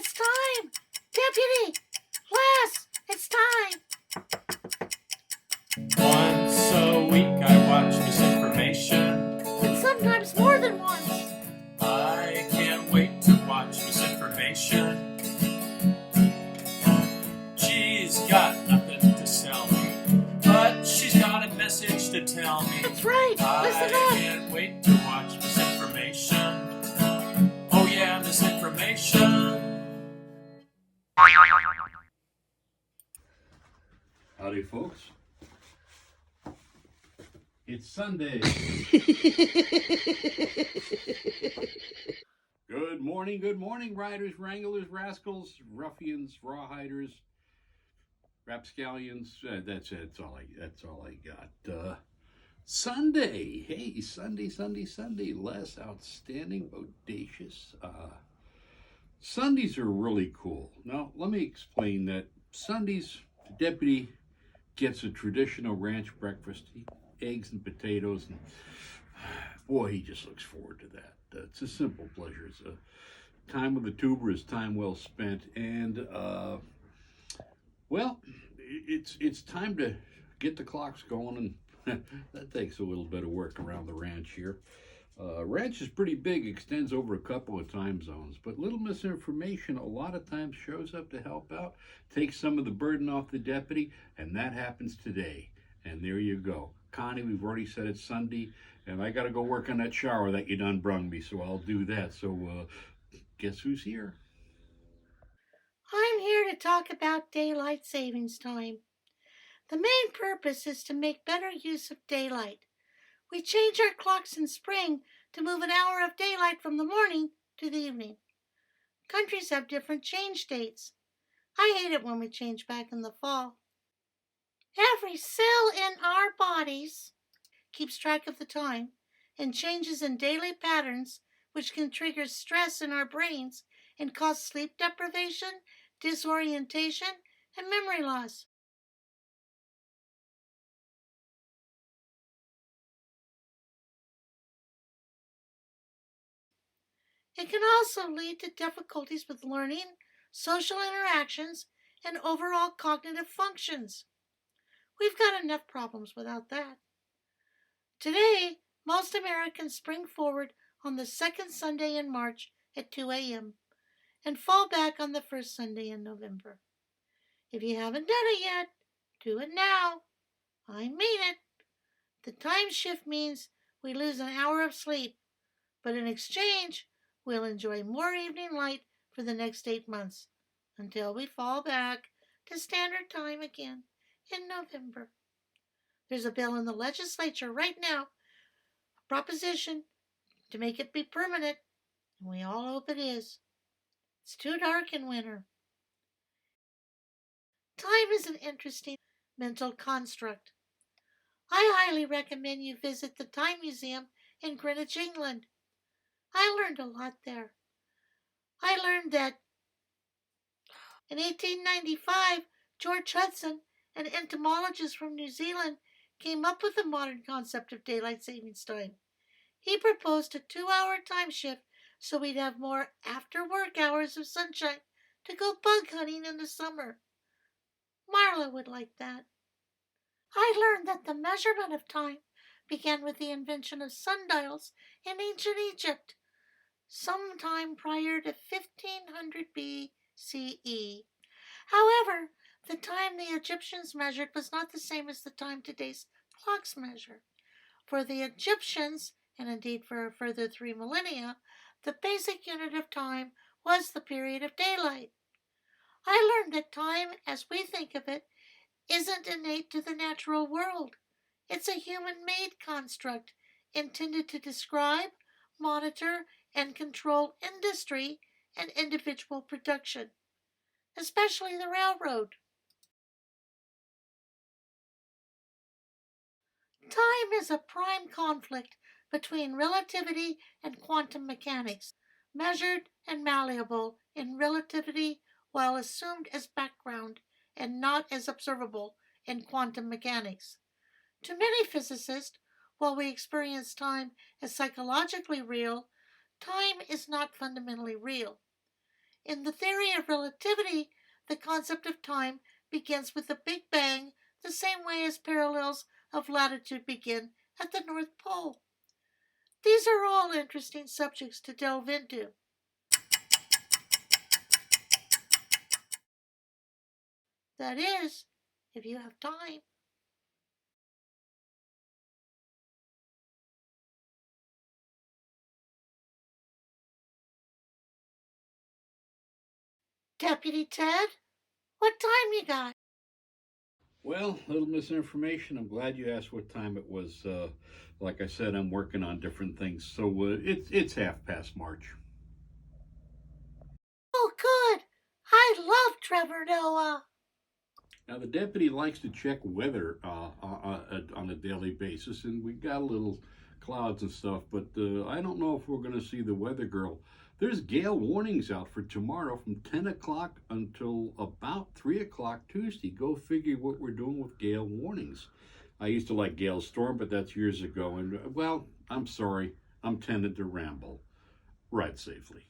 It's time! Deputy! Les! It's time! Once a week I watch Misinformation. And sometimes more than once. I can't wait to watch Misinformation. She's got nothing to sell me, but she's got a message to tell me. That's right. Listen I up. can't wait to watch Misinformation. Oh yeah, Misinformation. Howdy, folks. It's Sunday. Good morning, riders, wranglers, rascals, ruffians, rawhiders, rapscallions. That's it. That's all I got. Sunday. Hey, Sunday. Less outstanding, bodacious. Sundays are really cool. Now, let me explain that. Sundays, the deputy gets a traditional ranch breakfast, eggs and potatoes, and boy, he just looks forward to that. It's a simple pleasure. It's a time with the tuber is time well spent, and well, it's time to get the clocks going, and that takes a little bit of work around the ranch here. Ranch is pretty big, extends over a couple of time zones, but Little Misinformation a lot of times shows up to help out, takes some of the burden off the deputy, and that happens today. And there you go. Connie, we've already said it's Sunday, and I got to go work on that shower that you done brung me, so I'll do that. So, guess who's here? I'm here to talk about daylight savings time. The main purpose is to make better use of daylight. We change our clocks in spring to move an hour of daylight from the morning to the evening. Countries have different change dates. I hate it when we change back in the fall. Every cell in our bodies keeps track of the time, and changes in daily patterns, which can trigger stress in our brains and cause sleep deprivation, disorientation, and memory loss. It can also lead to difficulties with learning, social interactions, and overall cognitive functions. We've got enough problems without that. Today, most Americans spring forward on the second Sunday in March at 2 a.m. and fall back on the first Sunday in November. If you haven't done it yet, do it now. I mean it. The time shift means we lose an hour of sleep, but in exchange, we'll enjoy more evening light for the next 8 months until we fall back to standard time again in November. There's a bill in the legislature right now, a proposition to make it be permanent, and we all hope it is. It's too dark in winter. Time is an interesting mental construct. I highly recommend you visit the Time Museum in Greenwich, England. I learned a lot there. I learned that in 1895, George Hudson, an entomologist from New Zealand, came up with the modern concept of daylight savings time. He proposed a 2-hour time shift so we'd have more after-work hours of sunshine to go bug hunting in the summer. Marla would like that. I learned that the measurement of time began with the invention of sundials in ancient Egypt, sometime prior to 1500 BCE. However, the time the Egyptians measured was not the same as the time today's clocks measure. For the Egyptians, and indeed for a further 3 millennia, the basic unit of time was the period of daylight. I learned that time, as we think of it, isn't innate to the natural world. It's a human-made construct intended to describe, monitor, and control industry and individual production, especially the railroad. Time is a prime conflict between relativity and quantum mechanics, measured and malleable in relativity while assumed as background and not as observable in quantum mechanics. To many physicists, while we experience time as psychologically real, time is not fundamentally real. In the theory of relativity, the concept of time begins with the Big Bang, the same way as parallels of latitude begin at the North Pole. These are all interesting subjects to delve into. That is, if you have time. Deputy Ted, what time you got? Well, little misinformation. I'm glad you asked what time it was. Like I said, I'm working on different things, so it's half past March. Oh, good. I love Trevor Noah. Now, the deputy likes to check weather on a daily basis, and we got a little clouds and stuff, but I don't know if we're going to see the weather girl. There's gale warnings out for tomorrow from 10 o'clock until about 3 o'clock Tuesday. Go figure what we're doing with gale warnings. I used to like Gale Storm, but that's years ago, and well, I'm sorry, I'm tended to ramble. Ride safely.